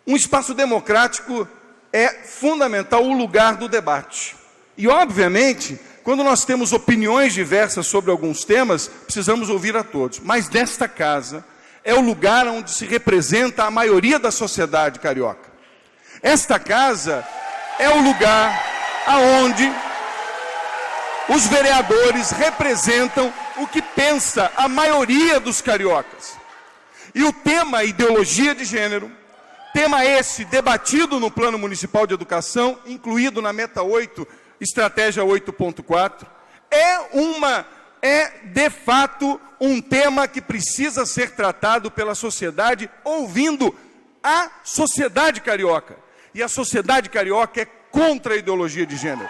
Um espaço democrático é fundamental o lugar do debate. E, obviamente, quando nós temos opiniões diversas sobre alguns temas, precisamos ouvir a todos. Mas desta casa é o lugar onde se representa a maioria da sociedade carioca. Esta casa é o lugar aonde os vereadores representam o que pensa a maioria dos cariocas. E o tema ideologia de gênero, tema esse debatido no Plano Municipal de Educação, incluído na Meta 8, Estratégia 8.4, é de fato um tema que precisa ser tratado pela sociedade, ouvindo a sociedade carioca. E a sociedade carioca é contra a ideologia de gênero.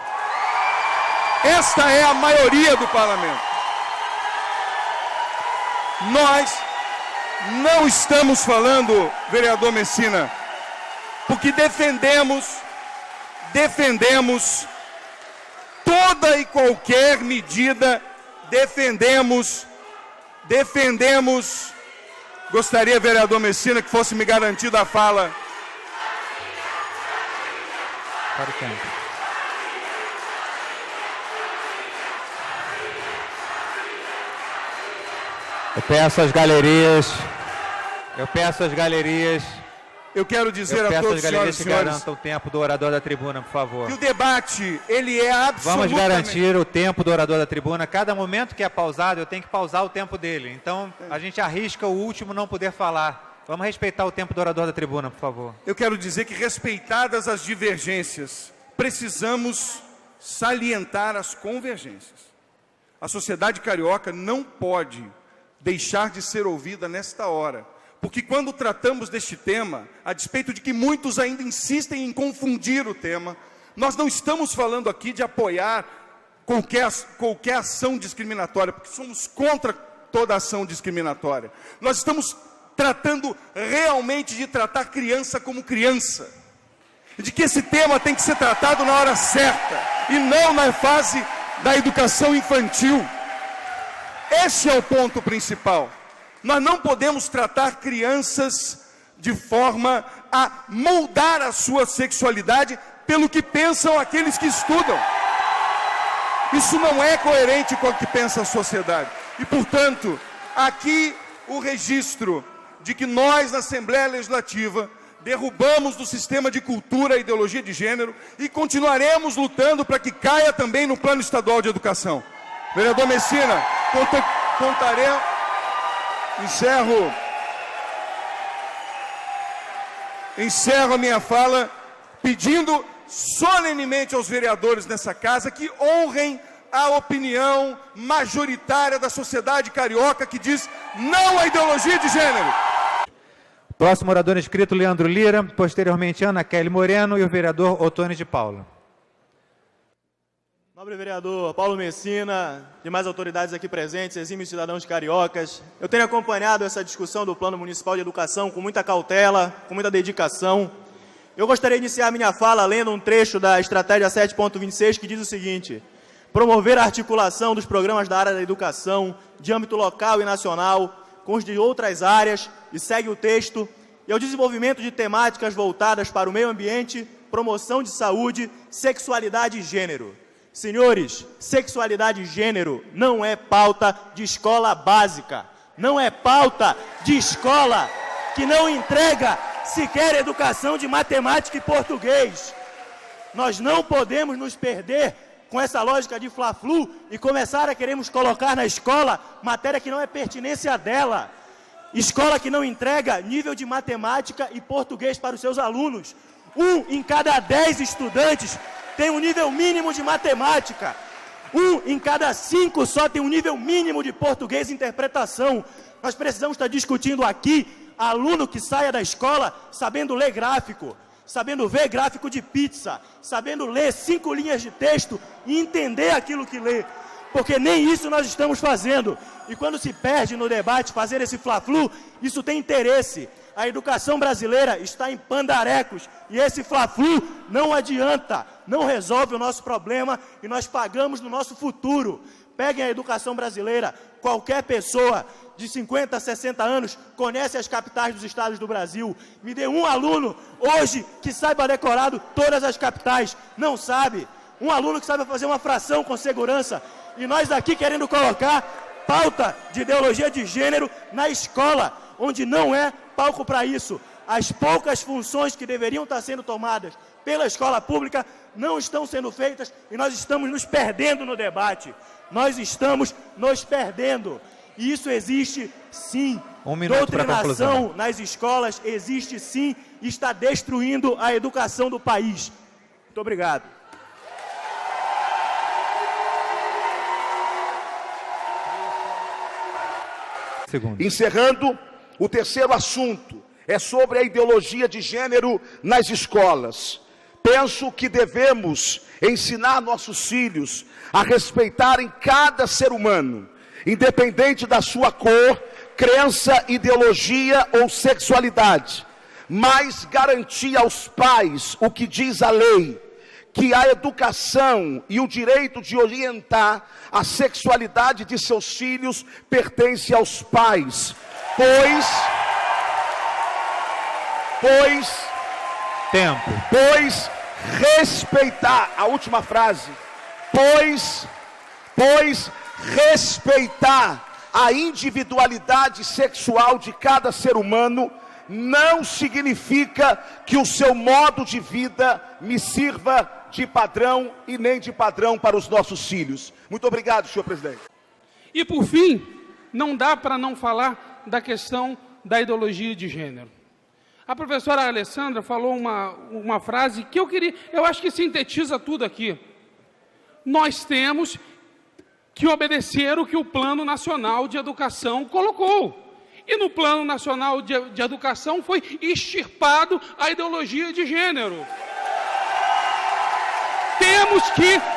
Esta é a maioria do parlamento. Nós não estamos falando, vereador Messina, porque defendemos toda e qualquer medida, defendemos, gostaria, vereador Messina, que fosse me garantida a fala. Para o tempo. Eu peço às galerias. Eu quero dizer a todos os senhores que garantam o tempo do orador da tribuna, por favor. Que o debate, ele é absolutamente... Vamos garantir o tempo do orador da tribuna. Cada momento que é pausado, eu tenho que pausar o tempo dele. Então, a gente arrisca o último não poder falar. Vamos respeitar o tempo do orador da tribuna, por favor. Eu quero dizer que, respeitadas as divergências, precisamos salientar as convergências. A sociedade carioca não pode deixar de ser ouvida nesta hora. Porque quando tratamos deste tema, a despeito de que muitos ainda insistem em confundir o tema, nós não estamos falando aqui de apoiar qualquer ação discriminatória, porque somos contra toda ação discriminatória. Nós estamos tratando realmente de tratar criança como criança. De que esse tema tem que ser tratado na hora certa, e não na fase da educação infantil. Esse é o ponto principal. Nós não podemos tratar crianças de forma a moldar a sua sexualidade pelo que pensam aqueles que estudam. Isso não é coerente com o que pensa a sociedade. E, portanto, aqui o registro de que nós, na Assembleia Legislativa, derrubamos do sistema de cultura a ideologia de gênero e continuaremos lutando para que caia também no Plano Estadual de Educação. Vereador Messina, contaremos... Encerro a minha fala pedindo solenemente aos vereadores nessa casa que honrem a opinião majoritária da sociedade carioca que diz não à ideologia de gênero. Próximo orador inscrito, Leandro Lira, posteriormente Ana Kelly Moreno e o vereador Otônio de Paula. Nobre vereador Paulo Messina, demais autoridades aqui presentes, exímios cidadãos cariocas, eu tenho acompanhado essa discussão do Plano Municipal de Educação com muita cautela, com muita dedicação. Eu gostaria de iniciar minha fala lendo um trecho da Estratégia 7.26 que diz o seguinte: promover a articulação dos programas da área da educação, de âmbito local e nacional, com os de outras áreas, e segue o texto, e ao desenvolvimento de temáticas voltadas para o meio ambiente, promoção de saúde, sexualidade e gênero. Senhores, sexualidade e gênero não é pauta de escola básica, não é pauta de escola que não entrega sequer educação de matemática e português. Nós não podemos nos perder com essa lógica de fla-flu e começar a queremos colocar na escola matéria que não é pertinência dela. Escola que não entrega nível de matemática e português para os seus alunos. 1 em cada 10 estudantes tem um nível mínimo de matemática. 1 em cada 5 só tem um nível mínimo de português e interpretação. Nós precisamos estar discutindo aqui aluno que saia da escola sabendo ler gráfico, sabendo ver gráfico de pizza, sabendo ler 5 linhas de texto e entender aquilo que lê. Porque nem isso nós estamos fazendo. E quando se perde no debate fazer esse fla-flu, isso tem interesse. A educação brasileira está em pandarecos e esse fla-flu não adianta, não resolve o nosso problema e nós pagamos no nosso futuro. Peguem a educação brasileira. Qualquer pessoa de 50, 60 anos conhece as capitais dos estados do Brasil. Me dê um aluno hoje que saiba decorado todas as capitais. Não sabe. Um aluno que saiba fazer uma fração com segurança. E nós aqui querendo colocar pauta de ideologia de gênero na escola, onde não é palco para isso. As poucas funções que deveriam estar sendo tomadas pela escola pública não estão sendo feitas e nós estamos nos perdendo no debate. Nós estamos nos perdendo. E isso existe sim. Doutrinação nas escolas existe sim e está destruindo a educação do país. Muito obrigado. Encerrando, o terceiro assunto é sobre a ideologia de gênero nas escolas. Penso que devemos ensinar nossos filhos a respeitarem cada ser humano, independente da sua cor, crença, ideologia ou sexualidade, mas garantir aos pais o que diz a lei, que a educação e o direito de orientar a sexualidade de seus filhos pertence aos pais, pois respeitar, a última frase, pois respeitar a individualidade sexual de cada ser humano não significa que o seu modo de vida me sirva de padrão e nem de padrão para os nossos filhos. Muito obrigado, senhor presidente. E por fim, não dá para não falar da questão da ideologia de gênero. A professora Alessandra falou uma frase que eu acho que sintetiza tudo aqui. Nós temos que obedecer o que o Plano Nacional de Educação colocou. E no Plano Nacional de Educação foi extirpado a ideologia de gênero.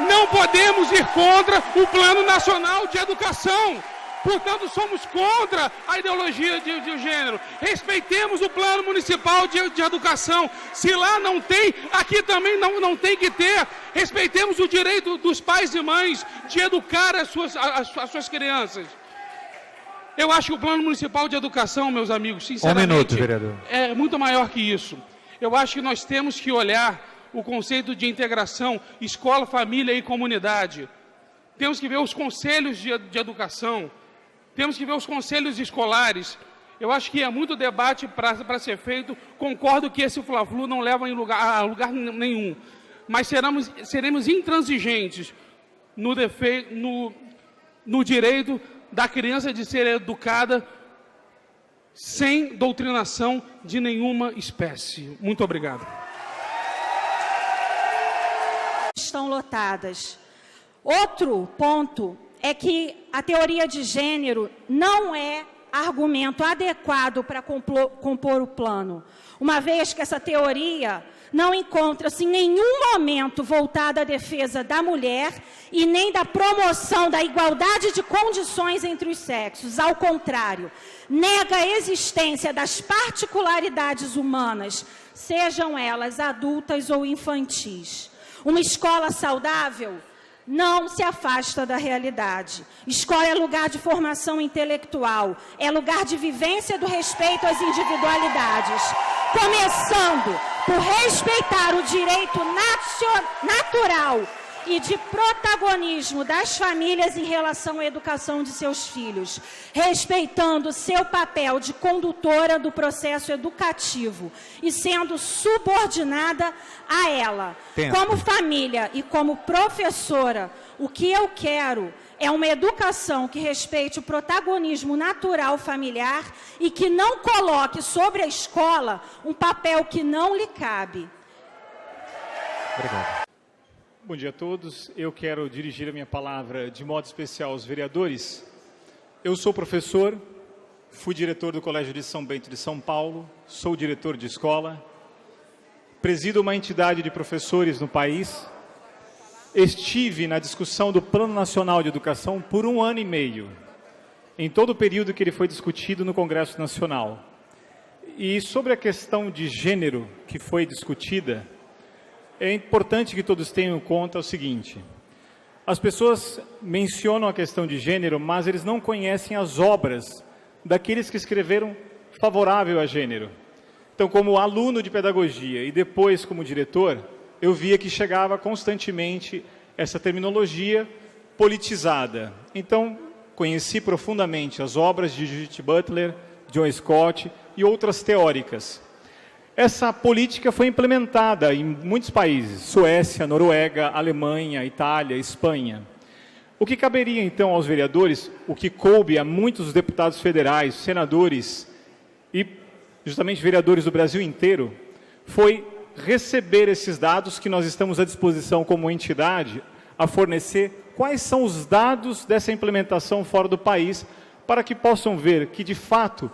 Não podemos ir contra o Plano Nacional de Educação. Portanto, somos contra a ideologia de gênero. Respeitemos o Plano Municipal de Educação. Se lá não tem, aqui também não tem que ter. Respeitemos o direito dos pais e mães de educar as suas crianças. Eu acho que o Plano Municipal de Educação, meus amigos, sinceramente, minuto, vereador, é muito maior que isso. Eu acho que nós temos que olhar o conceito de integração, escola, família e comunidade. Temos que ver os conselhos de educação, temos que ver os conselhos escolares. Eu acho que é muito debate para ser feito. Concordo que esse Fla-Flu não leva a lugar nenhum. Mas seremos intransigentes no direito da criança de ser educada sem doutrinação de nenhuma espécie. Muito obrigado. Estão lotadas. Outro ponto é que a teoria de gênero não é argumento adequado para compor o plano, uma vez que essa teoria não encontra-se em nenhum momento voltada à defesa da mulher e nem da promoção da igualdade de condições entre os sexos. Ao contrário, nega a existência das particularidades humanas, sejam elas adultas ou infantis. Uma escola saudável não se afasta da realidade. Escola é lugar de formação intelectual, é lugar de vivência do respeito às individualidades, começando por respeitar o direito natural e de protagonismo das famílias em relação à educação de seus filhos, respeitando seu papel de condutora do processo educativo e sendo subordinada a ela. Como família e como professora, o que eu quero é uma educação que respeite o protagonismo natural familiar e que não coloque sobre a escola um papel que não lhe cabe. Obrigado. Bom dia a todos. Eu quero dirigir a minha palavra de modo especial aos vereadores. Eu sou professor, fui diretor do Colégio de São Bento de São Paulo, sou diretor de escola, presido uma entidade de professores no país, estive na discussão do Plano Nacional de Educação por 1 ano e meio, em todo o período que ele foi discutido no Congresso Nacional. E sobre a questão de gênero que foi discutida, é importante que todos tenham em conta o seguinte: As pessoas mencionam a questão de gênero, mas eles não conhecem as obras daqueles que escreveram favorável a gênero. Então, como aluno de pedagogia e depois como diretor, eu via que chegava constantemente essa terminologia politizada. Então, conheci profundamente as obras de Judith Butler, John Scott e outras teóricas. Essa política foi implementada em muitos países, Suécia, Noruega, Alemanha, Itália, Espanha. O que caberia, então, aos vereadores, o que coube a muitos deputados federais, senadores e, justamente, vereadores do Brasil inteiro, foi receber esses dados que nós estamos à disposição como entidade a fornecer. Quais são os dados dessa implementação fora do país, para que possam ver que, de fato,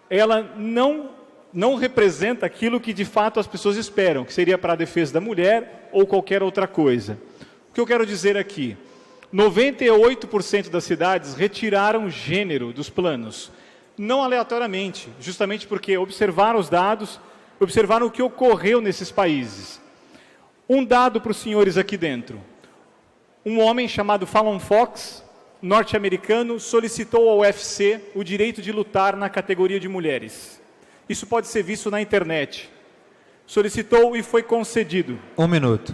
ela não representa aquilo que, de fato, as pessoas esperam, que seria para a defesa da mulher ou qualquer outra coisa. O que eu quero dizer aqui, 98% das cidades retiraram gênero dos planos, não aleatoriamente, justamente porque observaram os dados, observaram o que ocorreu nesses países. Um dado para os senhores aqui dentro. Um homem chamado Fallon Fox, norte-americano, solicitou ao UFC o direito de lutar na categoria de mulheres. Isso pode ser visto na internet. Solicitou e foi concedido. 1 minuto.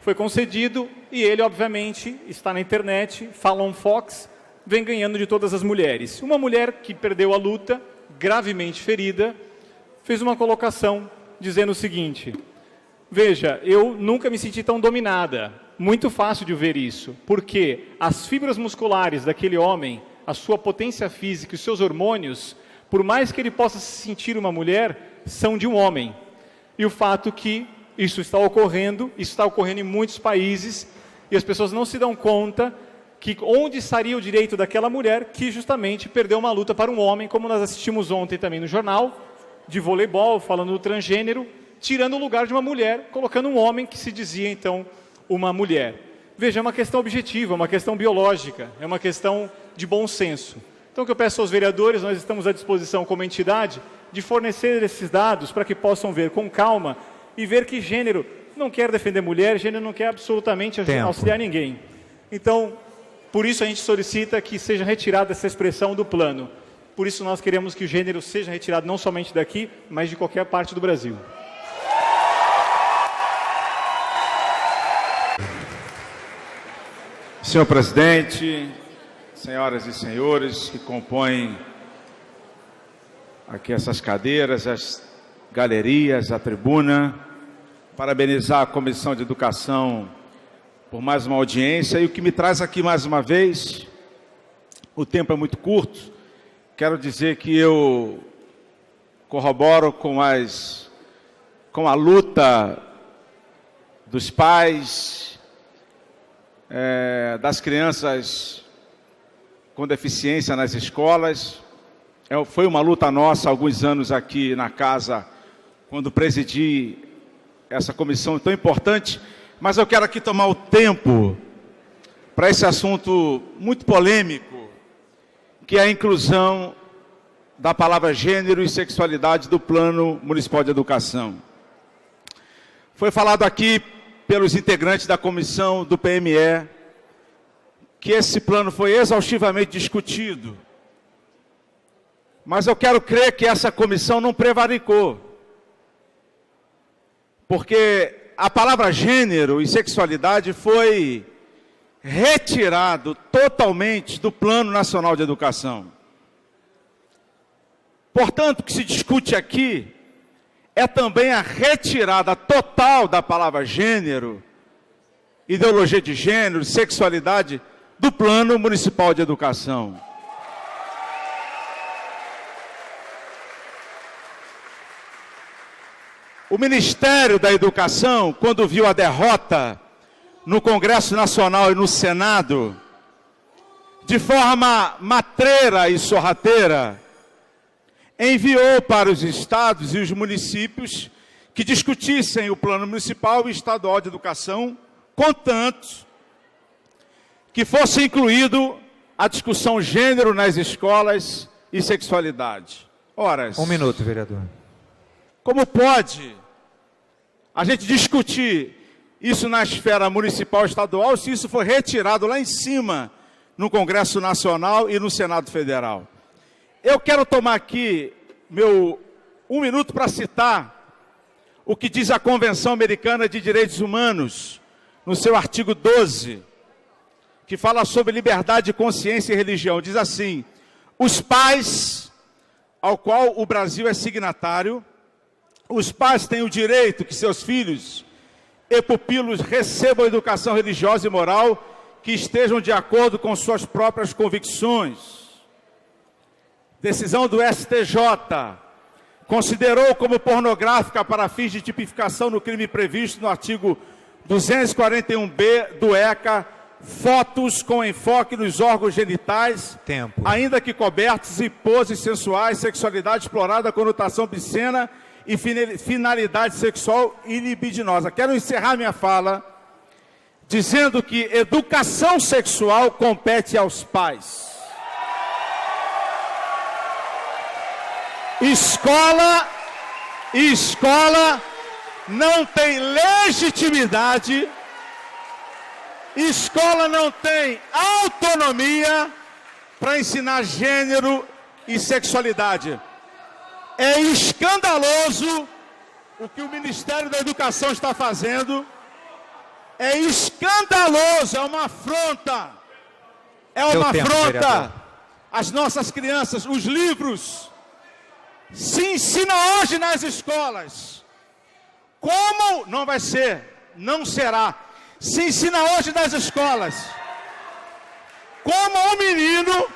Foi concedido e ele, obviamente, está na internet. Fallon Fox vem ganhando de todas as mulheres. Uma mulher que perdeu a luta, gravemente ferida, fez uma colocação dizendo o seguinte: veja, eu nunca me senti tão dominada. Muito fácil de ver isso, porque as fibras musculares daquele homem, a sua potência física e os seus hormônios, por mais que ele possa se sentir uma mulher, são de um homem. E o fato que isso está ocorrendo em muitos países, e as pessoas não se dão conta que onde estaria o direito daquela mulher que justamente perdeu uma luta para um homem, como nós assistimos ontem também no jornal, de voleibol, falando do transgênero, tirando o lugar de uma mulher, colocando um homem que se dizia, então, uma mulher. Veja, é uma questão objetiva, é uma questão biológica, é uma questão de bom senso. Então, o que eu peço aos vereadores, nós estamos à disposição como entidade de fornecer esses dados para que possam ver com calma e ver que gênero não quer defender mulher, gênero não quer absolutamente auxiliar ninguém. Então, por isso a gente solicita que seja retirada essa expressão do plano. Por isso nós queremos que o gênero seja retirado não somente daqui, mas de qualquer parte do Brasil. Senhor presidente, senhoras e senhores que compõem aqui essas cadeiras, as galerias, a tribuna, parabenizar a Comissão de Educação por mais uma audiência, e o que me traz aqui mais uma vez, o tempo é muito curto, quero dizer que eu corroboro com a luta dos pais, das crianças com deficiência nas escolas. Foi uma luta nossa há alguns anos aqui na casa, quando presidi essa comissão tão importante, mas eu quero aqui tomar o tempo para esse assunto muito polêmico, que é a inclusão da palavra gênero e sexualidade do Plano Municipal de Educação. Foi falado aqui pelos integrantes da comissão do PME, que esse plano foi exaustivamente discutido. Mas eu quero crer que essa comissão não prevaricou. Porque a palavra gênero e sexualidade foi retirado totalmente do Plano Nacional de Educação. Portanto, o que se discute aqui é também a retirada total da palavra gênero, ideologia de gênero, sexualidade, do Plano Municipal de Educação. O Ministério da Educação, quando viu a derrota no Congresso Nacional e no Senado, de forma matreira e sorrateira, enviou para os estados e os municípios que discutissem o Plano Municipal e Estadual de Educação, contanto que fosse incluído a discussão gênero nas escolas e sexualidade. Ora, 1 minuto, vereador. como pode a gente discutir isso na esfera municipal e estadual, se isso foi retirado lá em cima, no Congresso Nacional e no Senado Federal. Eu quero tomar aqui meu 1 minuto para citar o que diz a Convenção Americana de Direitos Humanos, no seu artigo 12, que fala sobre liberdade de consciência e religião. Diz assim: os pais, ao qual o Brasil é signatário, os pais têm o direito que seus filhos e pupilos recebam educação religiosa e moral que estejam de acordo com suas próprias convicções. Decisão do STJ considerou como pornográfica para fins de tipificação no crime previsto no artigo 241b do ECA, fotos com enfoque nos órgãos genitais, ainda que cobertos, e poses sensuais, sexualidade explorada, conotação obscena e finalidade sexual e libidinosa. Quero encerrar minha fala dizendo que educação sexual compete aos pais. Escola não tem legitimidade, escola não tem autonomia para ensinar gênero e sexualidade. É escandaloso o que o Ministério da Educação está fazendo. É escandaloso, é uma afronta. É uma afronta às nossas crianças. Os livros se ensina hoje nas escolas. Como não vai ser, não será. Se ensina hoje nas escolas como um menino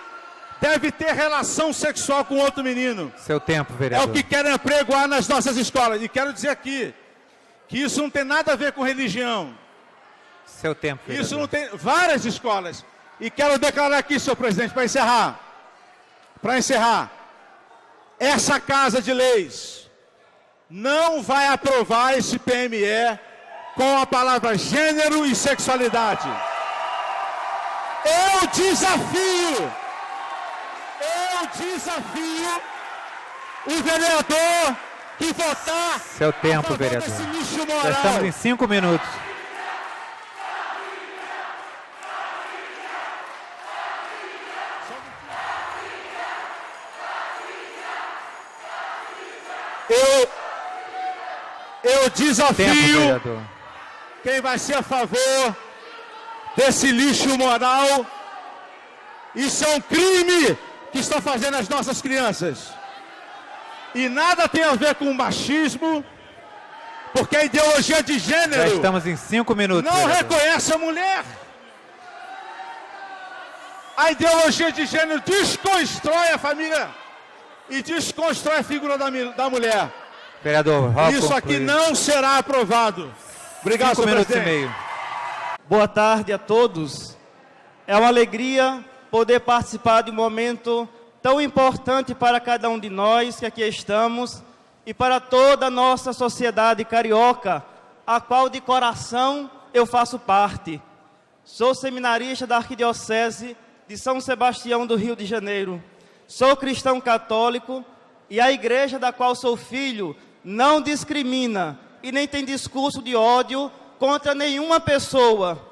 deve ter relação sexual com outro menino. Seu tempo, vereador. É o que querem apregoar nas nossas escolas. E quero dizer aqui que isso não tem nada a ver com religião. Seu tempo, vereador. Isso não tem... Várias escolas. E quero declarar aqui, senhor presidente, para encerrar. Essa Casa de Leis não vai aprovar esse PME com a palavra gênero e sexualidade. Eu desafio o vereador que votar. Seu tempo, vereador. Já estamos em 5 minutos. Eu desafio quem vai ser a favor desse lixo moral. Isso é um crime que estão fazendo as nossas crianças. E nada tem a ver com machismo, porque a ideologia de gênero... Já estamos em 5 minutos, não reconhece a mulher. A ideologia de gênero desconstrói a família e desconstrói a figura da mulher. Vereador, isso aqui não será aprovado. Obrigado, senhor presidente. 5 minutos e meio. Boa tarde a todos. É uma alegria poder participar de um momento tão importante para cada um de nós que aqui estamos e para toda a nossa sociedade carioca, a qual de coração eu faço parte. Sou seminarista da Arquidiocese de São Sebastião do Rio de Janeiro. Sou cristão católico e a igreja da qual sou filho não discrimina e nem tem discurso de ódio contra nenhuma pessoa.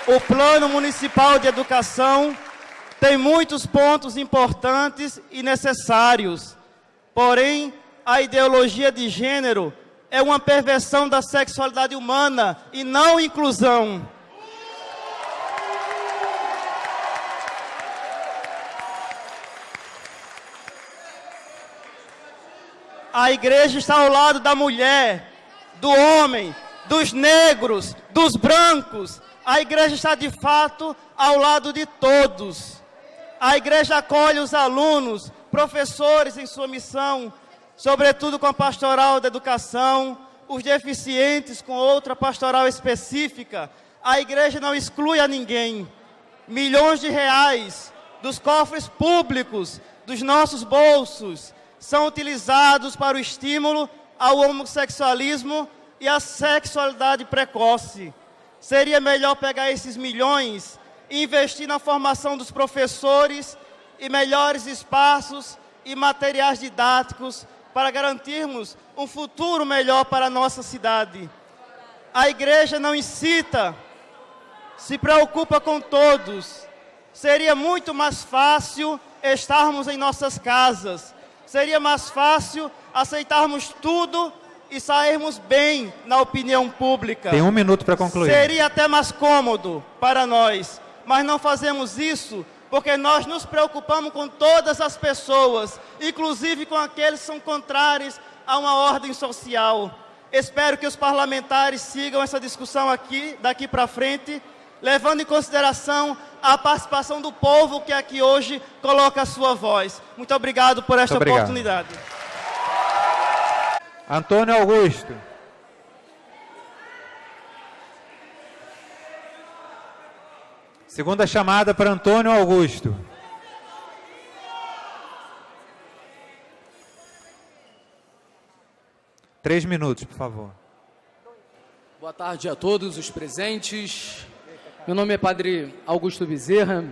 O Plano Municipal de Educação tem muitos pontos importantes e necessários. Porém, a ideologia de gênero é uma perversão da sexualidade humana e não inclusão. A igreja está ao lado da mulher, do homem, dos negros, dos brancos. A igreja está de fato ao lado de todos. A igreja acolhe os alunos, professores em sua missão, sobretudo com a pastoral da educação, os deficientes com outra pastoral específica. A igreja não exclui a ninguém. Milhões de reais dos cofres públicos, dos nossos bolsos, são utilizados para o estímulo ao homossexualismo e à sexualidade precoce. Seria melhor pegar esses milhões e investir na formação dos professores e melhores espaços e materiais didáticos para garantirmos um futuro melhor para a nossa cidade. A igreja não incita, se preocupa com todos. Seria muito mais fácil estarmos em nossas casas. Seria mais fácil aceitarmos tudo e sairmos bem na opinião pública. Tem 1 minuto para concluir. Seria até mais cômodo para nós, mas não fazemos isso porque nós nos preocupamos com todas as pessoas, inclusive com aqueles que são contrários a uma ordem social. Espero que os parlamentares sigam essa discussão daqui para frente, levando em consideração a participação do povo que aqui hoje coloca a sua voz. Muito obrigado por esta oportunidade. Antônio Augusto. Segunda chamada para Antônio Augusto. Três minutos, por favor. Boa tarde a todos os presentes. Meu nome é Padre Augusto Bezerra.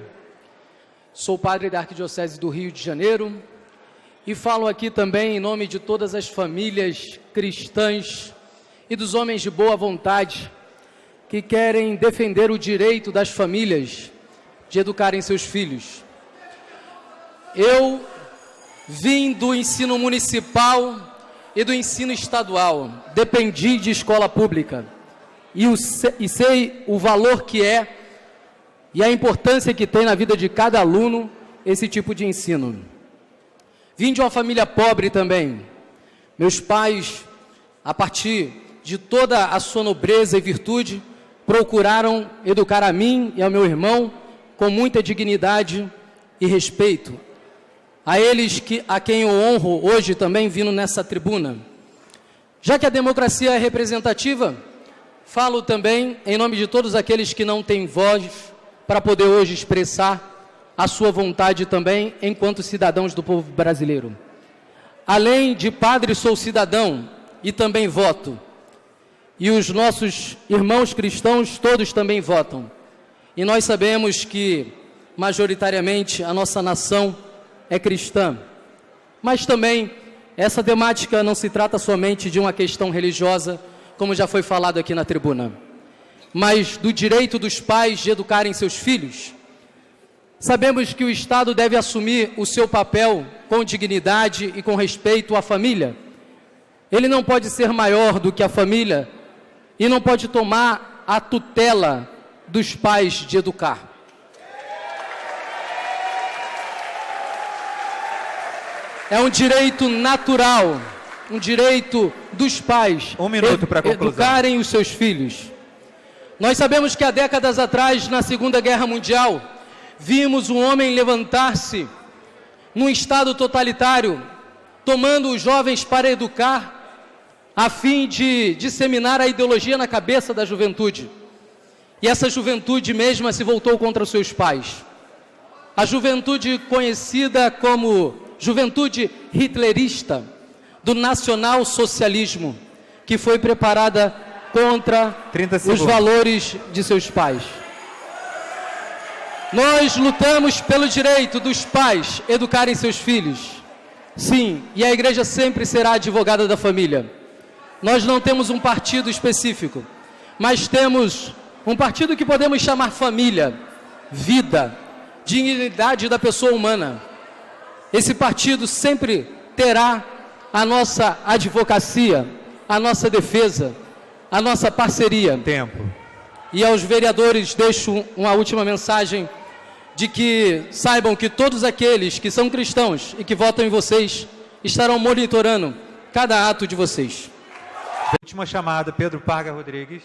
Sou padre da Arquidiocese do Rio de Janeiro. E falo aqui também em nome de todas as famílias cristãs e dos homens de boa vontade que querem defender o direito das famílias de educarem seus filhos. Eu vim do ensino municipal e do ensino estadual, dependi de escola pública e sei o valor que é e a importância que tem na vida de cada aluno esse tipo de ensino. Vim de uma família pobre também. Meus pais, a partir de toda a sua nobreza e virtude, procuraram educar a mim e ao meu irmão com muita dignidade e respeito. A eles a quem eu honro hoje também vindo nessa tribuna. Já que a democracia é representativa, falo também em nome de todos aqueles que não têm voz para poder hoje expressar a sua vontade também enquanto cidadãos do povo brasileiro. Além de padre, sou cidadão e também voto. E os nossos irmãos cristãos todos também votam. E nós sabemos que, majoritariamente, a nossa nação é cristã. Mas também, essa temática não se trata somente de uma questão religiosa, como já foi falado aqui na tribuna, mas do direito dos pais de educarem seus filhos. Sabemos que o Estado deve assumir o seu papel com dignidade e com respeito à família. Ele não pode ser maior do que a família e não pode tomar a tutela dos pais de educar. É um direito natural, um direito dos pais educarem os seus filhos. Nós sabemos que há décadas atrás, na Segunda Guerra Mundial, vimos um homem levantar-se num estado totalitário, tomando os jovens para educar, a fim de disseminar a ideologia na cabeça da juventude. E essa juventude mesma se voltou contra os seus pais. A juventude conhecida como juventude hitlerista, do nacional-socialismo, que foi preparada contra os valores de seus pais. Nós lutamos pelo direito dos pais educarem seus filhos. Sim, e a igreja sempre será advogada da família. Nós não temos um partido específico, mas temos um partido que podemos chamar família, vida, dignidade da pessoa humana. Esse partido sempre terá a nossa advocacia, a nossa defesa, a nossa parceria. Tempo. E aos vereadores deixo uma última mensagem de que saibam que todos aqueles que são cristãos e que votam em vocês estarão monitorando cada ato de vocês. Última chamada, Pedro Parga Rodrigues.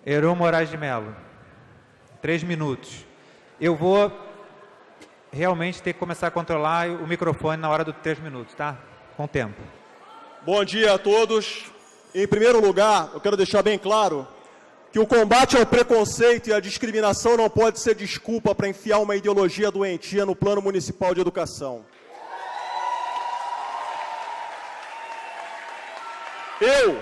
Heron Moraes de Mello. 3 minutos. Eu vou realmente ter que começar a controlar o microfone na hora dos 3 minutos, tá? Com tempo. Bom dia a todos. Em primeiro lugar, eu quero deixar bem claro que o combate ao preconceito e à discriminação não pode ser desculpa para enfiar uma ideologia doentia no Plano Municipal de Educação. Eu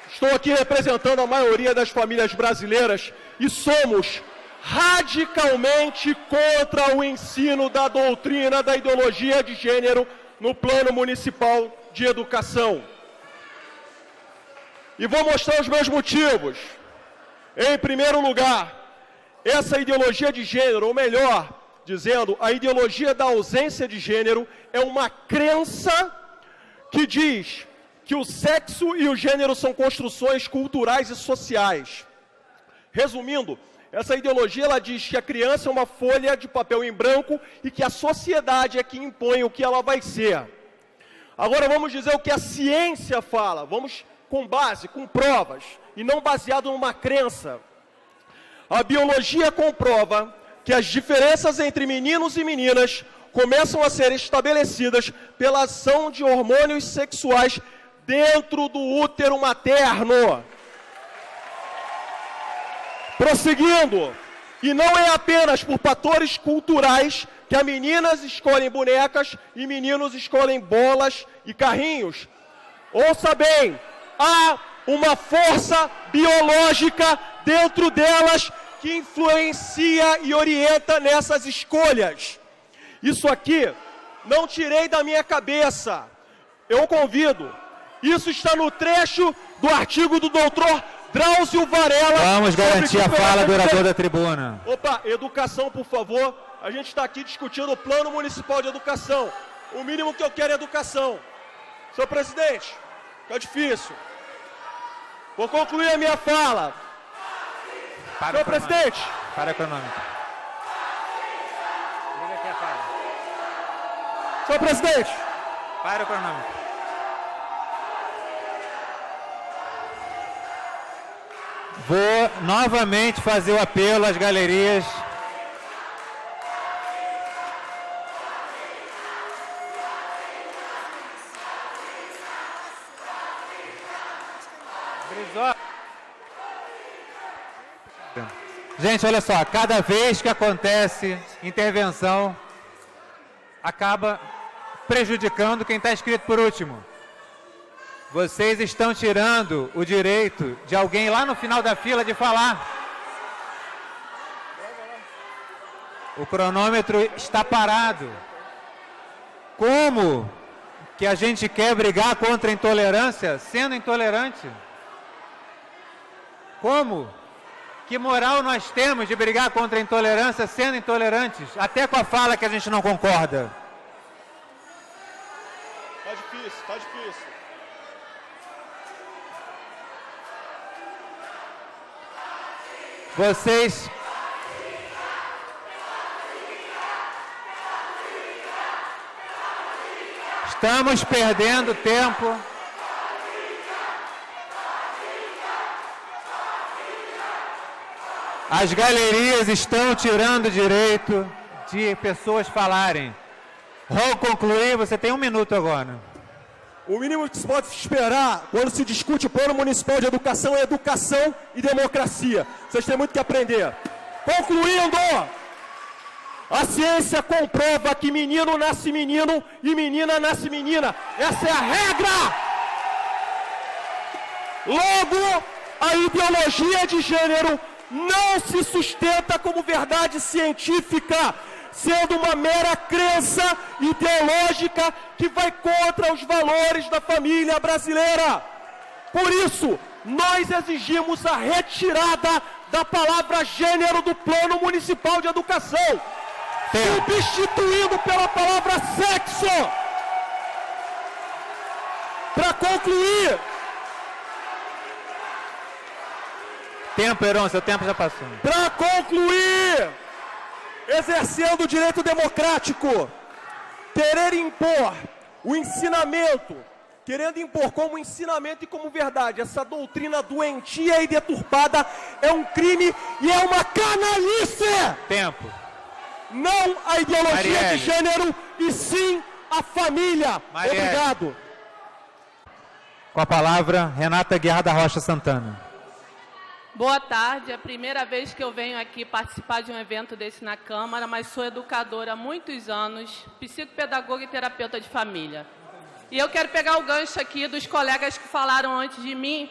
estou aqui representando a maioria das famílias brasileiras e somos radicalmente contra o ensino da doutrina da ideologia de gênero no Plano Municipal de Educação. E vou mostrar os meus motivos. Em primeiro lugar, essa ideologia de gênero, ou melhor, dizendo, a ideologia da ausência de gênero, é uma crença que diz que o sexo e o gênero são construções culturais e sociais. Resumindo, essa ideologia ela diz que a criança é uma folha de papel em branco e que a sociedade é que impõe o que ela vai ser. Agora vamos dizer o que a ciência fala, vamos com base, com provas, e não baseado numa crença. A biologia comprova que as diferenças entre meninos e meninas começam a ser estabelecidas pela ação de hormônios sexuais dentro do útero materno. Prosseguindo, e não é apenas por fatores culturais que as meninas escolhem bonecas e meninos escolhem bolas e carrinhos. Ouça bem, há uma força biológica dentro delas que influencia e orienta nessas escolhas. Isso aqui não tirei da minha cabeça. Eu convido. Isso está no trecho do artigo do doutor Drauzio Varela. Vamos garantir a fala do orador da tribuna. Opa, educação, por favor. A gente está aqui discutindo o Plano Municipal de Educação. O mínimo que eu quero é educação. Senhor presidente, fica difícil. Vou concluir a minha fala. Senhor presidente. Para econômico. Senhor presidente. Para econômico. Vou novamente fazer o apelo às galerias. Gente, olha só, cada vez que acontece intervenção, acaba prejudicando quem está inscrito por último. Vocês estão tirando o direito de alguém lá no final da fila de falar. O cronômetro está parado. Como que a gente quer brigar contra a intolerância sendo intolerante? Como? Que moral nós temos de brigar contra a intolerância sendo intolerantes? Até com a fala que a gente não concorda. Tá difícil, tá difícil. Vocês... Estamos perdendo tempo. As galerias estão tirando o direito de pessoas falarem. Vou concluir, você tem 1 minuto agora. O mínimo que se pode esperar quando se discute o Plano Municipal de Educação é educação e democracia. Vocês têm muito que aprender. Concluindo, a ciência comprova que menino nasce menino e menina nasce menina. Essa é a regra! Logo, a ideologia de gênero não se sustenta como verdade científica, sendo uma mera crença ideológica que vai contra os valores da família brasileira. Por isso, nós exigimos a retirada da palavra gênero do Plano Municipal de Educação, substituindo pela palavra sexo. Para concluir... Tempo, Heron, seu tempo já passou. Para concluir, exercendo o direito democrático, querer impor o ensinamento, querendo impor como ensinamento e como verdade, essa doutrina doentia e deturpada é um crime e é uma canalice! Tempo. Não a ideologia Marielle. de gênero, e sim a família. Marielle. Obrigado. Com a palavra, Renata Guiar da Rocha Santana. Boa tarde, é a primeira vez que eu venho aqui participar de um evento desse na Câmara, mas sou educadora há muitos anos, psicopedagoga e terapeuta de família. E eu quero pegar o gancho aqui dos colegas que falaram antes de mim,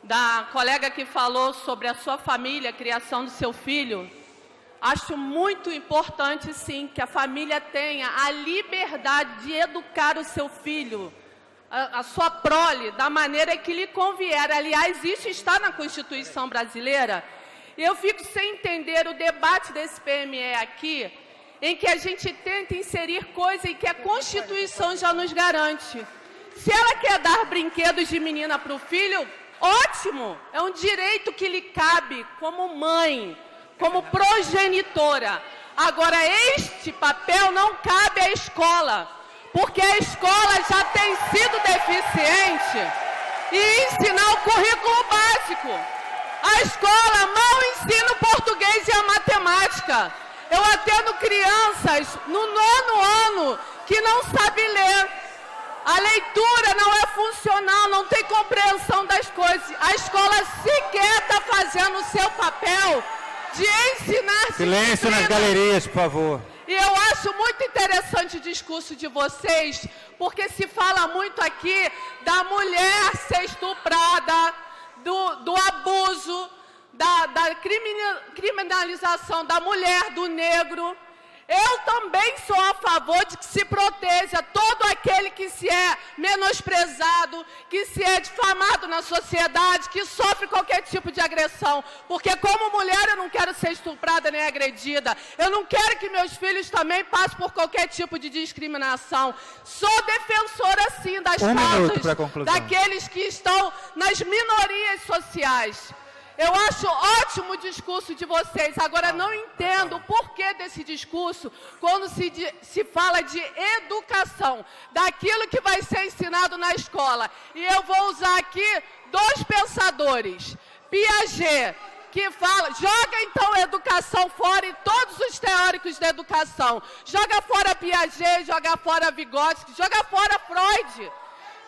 da colega que falou sobre a sua família, a criação do seu filho. Acho muito importante, sim, que a família tenha a liberdade de educar o seu filho, a sua prole, da maneira que lhe convier. Aliás, isso está na Constituição brasileira. E eu fico sem entender o debate desse PME aqui, em que a gente tenta inserir coisas em que a Constituição já nos garante. Se ela quer dar brinquedos de menina para o filho, ótimo, é um direito que lhe cabe como mãe, como progenitora. Agora, este papel não cabe à escola, porque a escola já tem sido deficiente em ensinar o currículo básico. A escola mal ensina o português e a matemática. Eu atendo crianças no 9º ano que não sabem ler. A leitura não é funcional, não tem compreensão das coisas. A escola sequer está fazendo o seu papel de ensinar. Silêncio nas galerias, por favor. E eu acho muito interessante o discurso de vocês, porque se fala muito aqui da mulher ser estuprada, do abuso, da criminalização da mulher, do negro. Eu também sou a favor de que se proteja todo aquele que se é menosprezado, que se é difamado na sociedade, que sofre qualquer tipo de agressão. Porque como mulher eu não quero ser estuprada nem agredida. Eu não quero que meus filhos também passem por qualquer tipo de discriminação. Sou defensora, sim, das causas daqueles que estão nas minorias sociais. Eu acho ótimo o discurso de vocês. Agora, não entendo o porquê desse discurso quando se fala de educação, daquilo que vai ser ensinado na escola. E eu vou usar aqui 2 pensadores. Piaget, que fala, joga então a educação fora e todos os teóricos da educação. Joga fora Piaget, joga fora Vygotsky, joga fora Freud,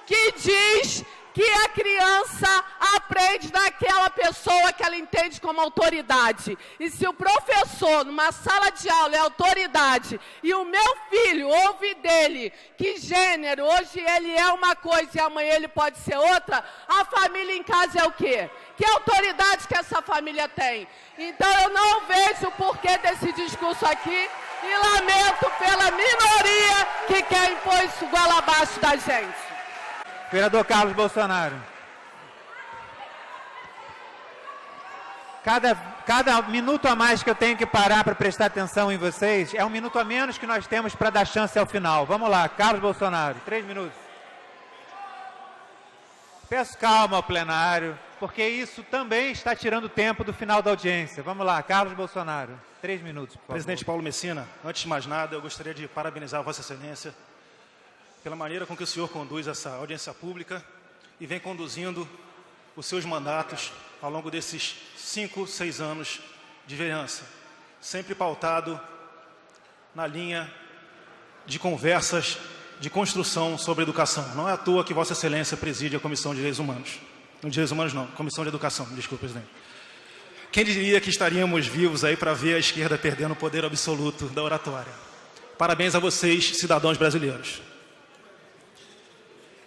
que diz que a criança aprende daquela pessoa que ela entende como autoridade. E se o professor, numa sala de aula, é autoridade, e o meu filho ouve dele que gênero, hoje ele é uma coisa e amanhã ele pode ser outra, a família em casa é o quê? Que autoridade que essa família tem? Então eu não vejo o porquê desse discurso aqui e lamento pela minoria que quer impor isso goela abaixo da gente. Vereador Carlos Bolsonaro. Cada minuto a mais que eu tenho que parar para prestar atenção em vocês, é um minuto a menos que nós temos para dar chance ao final. Vamos lá, Carlos Bolsonaro, 3 minutos. Peço calma ao plenário, porque isso também está tirando tempo do final da audiência. Vamos lá, Carlos Bolsonaro, 3 minutos, por favor. Presidente Paulo Messina, antes de mais nada, eu gostaria de parabenizar a Vossa Excelência pela maneira com que o senhor conduz essa audiência pública e vem conduzindo os seus mandatos ao longo desses 5, 6 anos de vereança, sempre pautado na linha de conversas de construção sobre educação. Não é à toa que Vossa Excelência preside a Comissão de Direitos Humanos. Não, Direitos Humanos não, Comissão de Educação, desculpe, presidente. Quem diria que estaríamos vivos aí para ver a esquerda perdendo o poder absoluto da oratória? Parabéns a vocês, cidadãos brasileiros.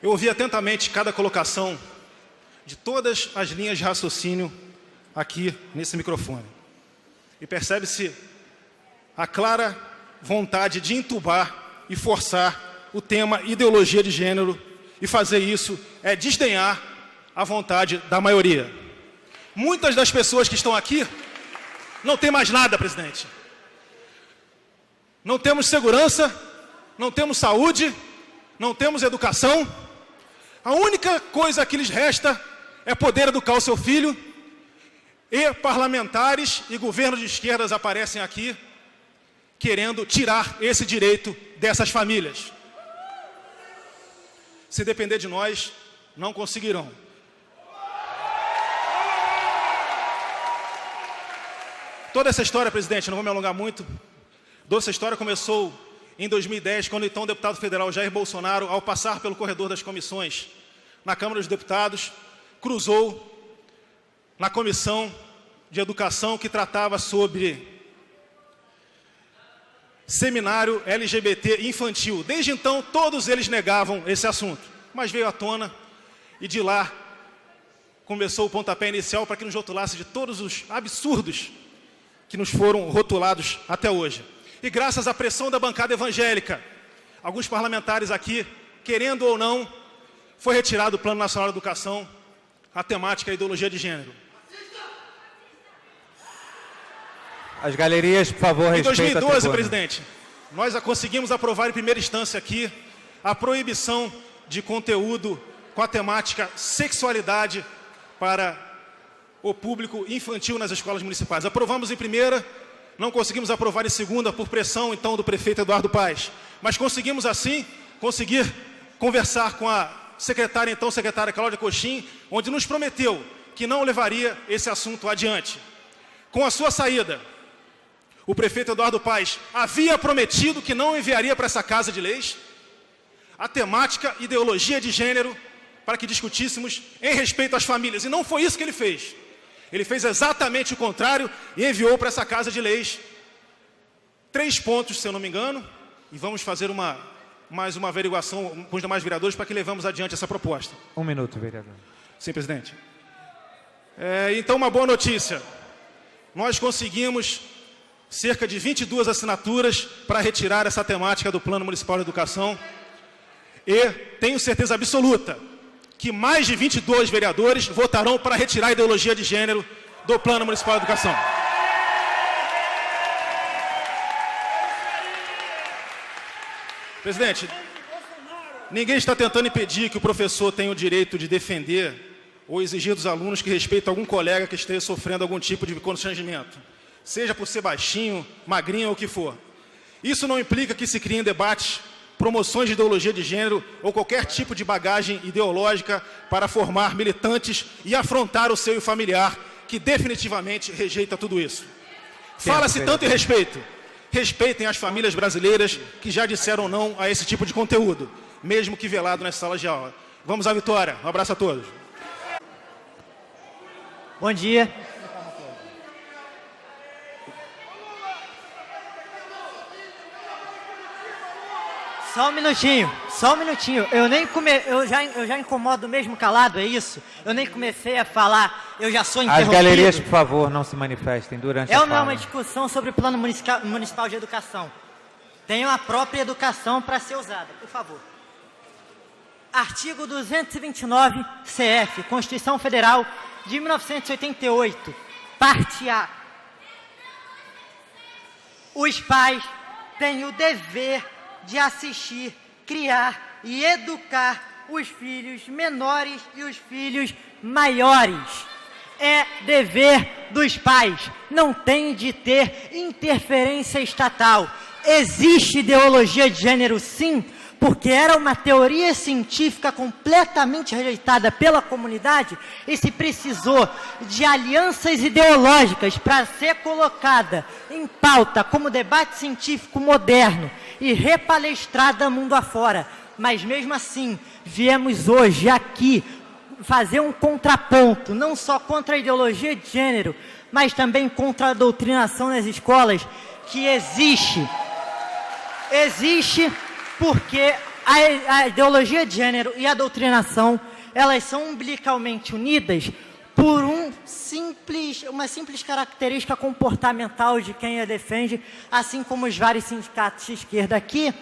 Eu ouvi atentamente cada colocação de todas as linhas de raciocínio aqui nesse microfone. E percebe-se a clara vontade de entubar e forçar o tema ideologia de gênero, e fazer isso é desdenhar a vontade da maioria. Muitas das pessoas que estão aqui não têm mais nada, presidente. Não temos segurança, não temos saúde, não temos educação. A única coisa que lhes resta é poder educar o seu filho, e parlamentares e governos de esquerdas aparecem aqui querendo tirar esse direito dessas famílias. Se depender de nós, não conseguirão. Toda essa história, presidente, não vou me alongar muito, toda essa história começou em 2010, quando então o deputado federal Jair Bolsonaro, ao passar pelo corredor das comissões na Câmara dos Deputados, cruzou na Comissão de Educação que tratava sobre seminário LGBT infantil. Desde então, todos eles negavam esse assunto, mas veio à tona e de lá começou o pontapé inicial para que nos rotulasse de todos os absurdos que nos foram rotulados até hoje. E graças à pressão da bancada evangélica, alguns parlamentares aqui, querendo ou não, foi retirado do Plano Nacional de Educação a temática e a ideologia de gênero. As galerias, por favor, respeitem. Em 2012, a presidente, nós conseguimos aprovar em primeira instância aqui a proibição de conteúdo com a temática sexualidade para o público infantil nas escolas municipais. Aprovamos em primeira, não conseguimos aprovar em segunda por pressão, então, do prefeito Eduardo Paes. Mas conseguimos, assim, conversar com a secretária Cláudia Coxim, onde nos prometeu que não levaria esse assunto adiante. Com a sua saída, o prefeito Eduardo Paes havia prometido que não enviaria para essa Casa de Leis a temática ideologia de gênero para que discutíssemos em respeito às famílias. E não foi isso que ele fez. Ele fez exatamente o contrário e enviou para essa Casa de Leis 3 pontos, se eu não me engano, e vamos fazer mais uma averiguação com os demais vereadores para que levemos adiante essa proposta. 1 minuto, vereador. Sim, presidente. Então, uma boa notícia. Nós conseguimos cerca de 22 assinaturas para retirar essa temática do Plano Municipal de Educação e tenho certeza absoluta que mais de 22 vereadores votarão para retirar a ideologia de gênero do Plano Municipal de Educação. Presidente, ninguém está tentando impedir que o professor tenha o direito de defender ou exigir dos alunos que respeitem algum colega que esteja sofrendo algum tipo de constrangimento, seja por ser baixinho, magrinho ou o que for. Isso não implica que se criem debates, promoções de ideologia de gênero ou qualquer tipo de bagagem ideológica para formar militantes e afrontar o seio familiar, que definitivamente rejeita tudo isso. Fala-se tanto em respeito. Respeitem as famílias brasileiras que já disseram não a esse tipo de conteúdo, mesmo que velado nas salas de aula. Vamos à vitória. Um abraço a todos. Bom dia. Só um minutinho. Eu já incomodo mesmo calado, é isso? Eu nem comecei a falar, eu já sou interrompido. As galerias, por favor, não se manifestem durante a fala. Não é uma discussão sobre o Plano Municipal de Educação. Tenho a própria educação para ser usada, por favor. Artigo 229, CF, Constituição Federal de 1988, parte A. Os pais têm o dever de assistir, criar e educar os filhos menores e os filhos maiores. É dever dos pais, não tem de ter interferência estatal. Existe ideologia de gênero, sim, porque era uma teoria científica completamente rejeitada pela comunidade e se precisou de alianças ideológicas para ser colocada em pauta como debate científico moderno e repalestrada mundo afora. Mas mesmo assim, viemos hoje aqui fazer um contraponto, não só contra a ideologia de gênero, mas também contra a doutrinação nas escolas, que existe porque a ideologia de gênero e a doutrinação, elas são umbilicalmente unidas por uma simples característica comportamental de quem a defende, assim como os vários sindicatos de esquerda aqui,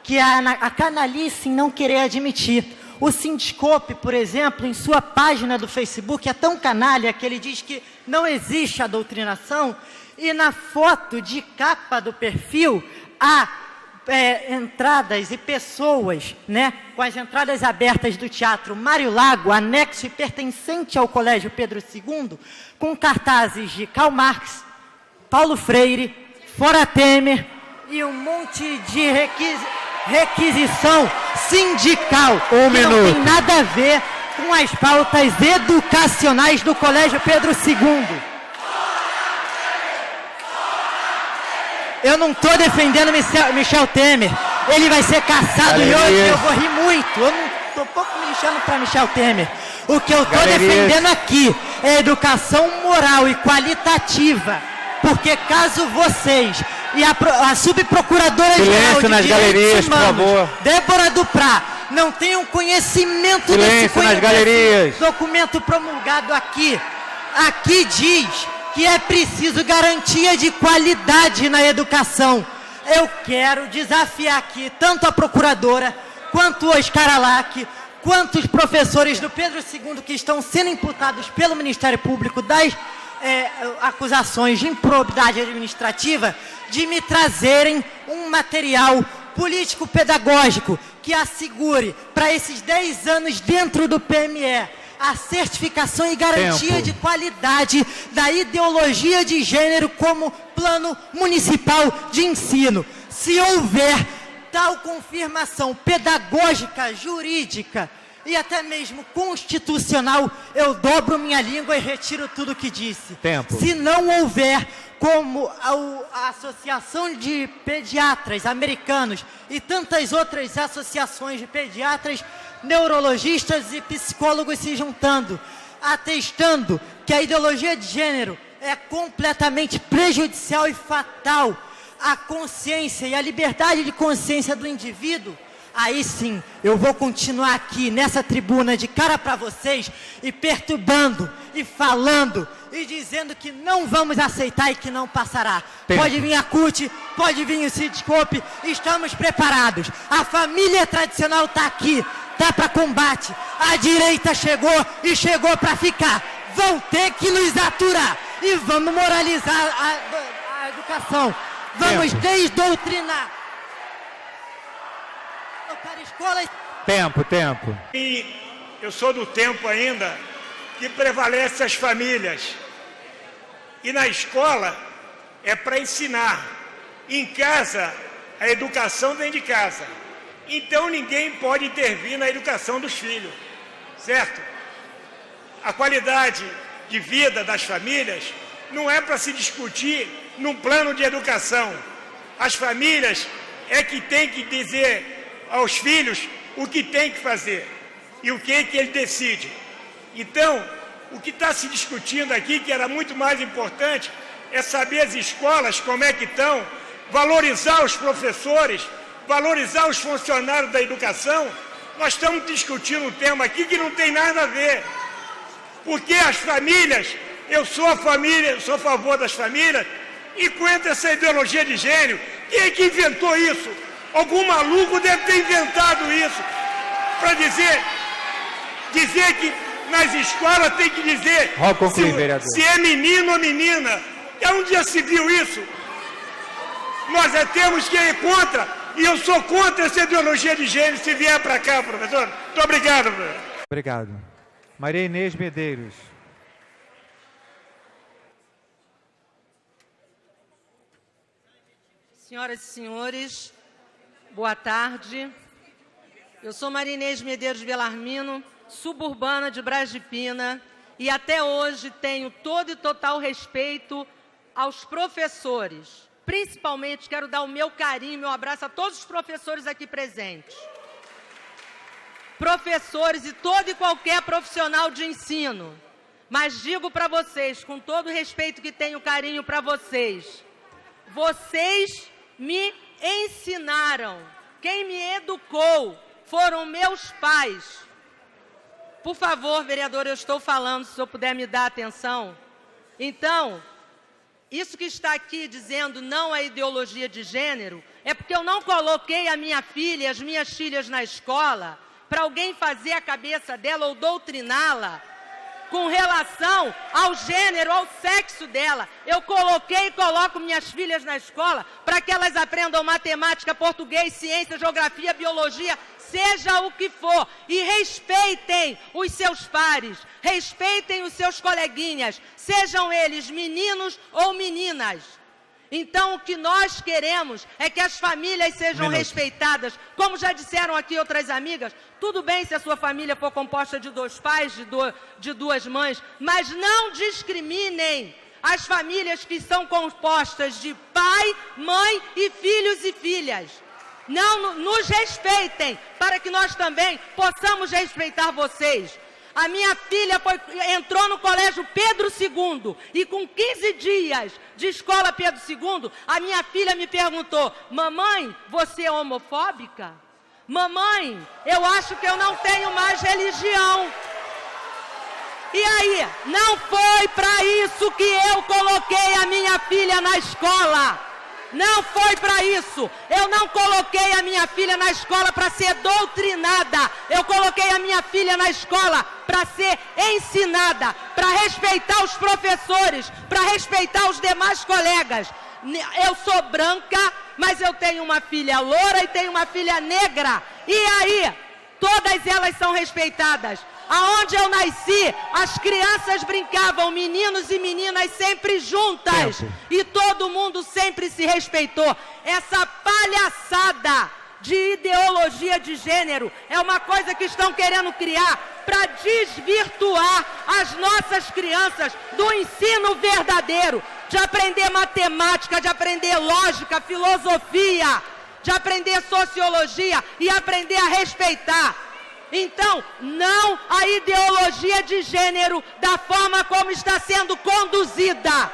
que é a canalice em não querer admitir. O Sindicop, por exemplo, em sua página do Facebook, é tão canalha que ele diz que não existe a doutrinação, e na foto de capa do perfil há entradas e pessoas, né, com as entradas abertas do Teatro Mário Lago, anexo e pertencente ao Colégio Pedro II, com cartazes de Karl Marx, Paulo Freire, Fora Temer e um monte de requisição sindical que não tem nada a ver com as pautas educacionais do Colégio Pedro II. Eu não estou defendendo Michel Temer. Ele vai ser caçado e hoje eu vou rir muito. Eu não estou pouco me lixando para Michel Temer. O que eu estou defendendo aqui é educação moral e qualitativa. Porque caso vocês e a subprocuradora-geral de Direitos Humanos, Débora Duprá, não tenham conhecimento desse documento promulgado aqui. Aqui diz que é preciso garantia de qualidade na educação. Eu quero desafiar aqui tanto a procuradora, quanto o Oscar Alac, quanto os professores do Pedro II que estão sendo imputados pelo Ministério Público das acusações de improbidade administrativa, de me trazerem um material político-pedagógico que assegure para esses 10 anos dentro do PME a certificação e garantia de qualidade da ideologia de gênero como plano municipal de ensino. Se houver tal confirmação pedagógica, jurídica e até mesmo constitucional, eu dobro minha língua e retiro tudo que disse. Se não houver, como a Associação de Pediatras Americanos e tantas outras associações de pediatras, neurologistas e psicólogos se juntando, atestando que a ideologia de gênero é completamente prejudicial e fatal à consciência e à liberdade de consciência do indivíduo, aí sim eu vou continuar aqui nessa tribuna de cara para vocês e perturbando e falando e dizendo que não vamos aceitar e que não passará. Pode vir a CUT, pode vir o Sindicop, estamos preparados. A família tradicional está aqui, está para combate. A direita chegou e chegou para ficar. Vão ter que nos aturar e vamos moralizar a educação. Vamos desdoutrinar. Para escolas. Tempo. E eu sou do tempo ainda que prevalece as famílias. E na escola é para ensinar. Em casa, a educação vem de casa. Então ninguém pode intervir na educação dos filhos, certo? A qualidade de vida das famílias não é para se discutir num plano de educação. As famílias é que tem que dizer aos filhos o que tem que fazer e o que ele decide. Então, o que está se discutindo aqui, que era muito mais importante, é saber as escolas como é que estão, valorizar os professores, valorizar os funcionários da educação. Nós estamos discutindo um tema aqui que não tem nada a ver. Porque as famílias, eu sou a favor das famílias, e contra essa ideologia de gênero. Quem é que inventou isso? Algum maluco deve ter inventado isso. Para dizer que nas escolas tem que dizer se é menino ou menina. E onde já se viu isso? Nós temos que ir contra, e eu sou contra essa ideologia de gênero se vier para cá, professor. Muito obrigado, professor. Obrigado. Maria Inês Medeiros. Senhoras e senhores, boa tarde. Eu sou Maria Inês Medeiros Belarmino, suburbana de Braz de Pina, e até hoje tenho todo e total respeito aos professores. Principalmente quero dar o meu carinho, meu abraço a todos os professores aqui presentes. Professores e todo e qualquer profissional de ensino. Mas digo para vocês, com todo o respeito que tenho, carinho para vocês, vocês me ensinaram. Quem me educou foram meus pais. Por favor, vereador, eu estou falando, se o senhor puder me dar atenção. Então, isso que está aqui dizendo não a ideologia de gênero, é porque eu não coloquei a minha filha e as minhas filhas na escola para alguém fazer a cabeça dela ou doutriná-la com relação ao gênero, ao sexo dela. Eu coloquei e coloco minhas filhas na escola para que elas aprendam matemática, português, ciência, geografia, biologia, seja o que for. E respeitem os seus pares, respeitem os seus coleguinhas, sejam eles meninos ou meninas. Então, o que nós queremos é que as famílias sejam respeitadas. Como já disseram aqui outras amigas, tudo bem se a sua família for composta de 2 pais, de 2 mães, mas não discriminem as famílias que são compostas de pai, mãe e filhos e filhas. Não nos respeitem, para que nós também possamos respeitar vocês. A minha filha entrou no colégio Pedro II e com 15 dias de escola Pedro II, a minha filha me perguntou: mamãe, você é homofóbica? Mamãe, eu acho que eu não tenho mais religião. E aí, não foi para isso que eu coloquei a minha filha na escola. Não foi para isso. Eu não coloquei a minha filha na escola para ser doutrinada. Eu coloquei a minha filha na escola para ser ensinada, para respeitar os professores, para respeitar os demais colegas. Eu sou branca, mas eu tenho uma filha loura e tenho uma filha negra. E aí, todas elas são respeitadas. Aonde eu nasci, as crianças brincavam, meninos e meninas sempre juntas. Tempo. E todo mundo sempre se respeitou. Essa palhaçada de ideologia de gênero é uma coisa que estão querendo criar para desvirtuar as nossas crianças do ensino verdadeiro, de aprender matemática, de aprender lógica, filosofia, de aprender sociologia e aprender a respeitar. Então, não a ideologia de gênero da forma como está sendo conduzida.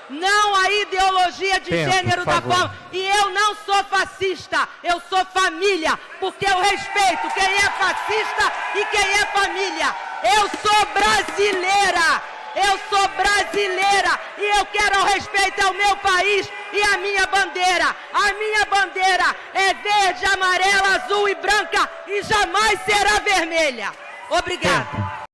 Não a ideologia de gênero da forma... E eu não sou fascista, eu sou família, porque eu respeito quem é fascista e quem é família. Eu sou brasileira. Eu sou brasileira e eu quero o respeito ao meu país e à minha bandeira. A minha bandeira é verde, amarela, azul e branca e jamais será vermelha. Obrigada.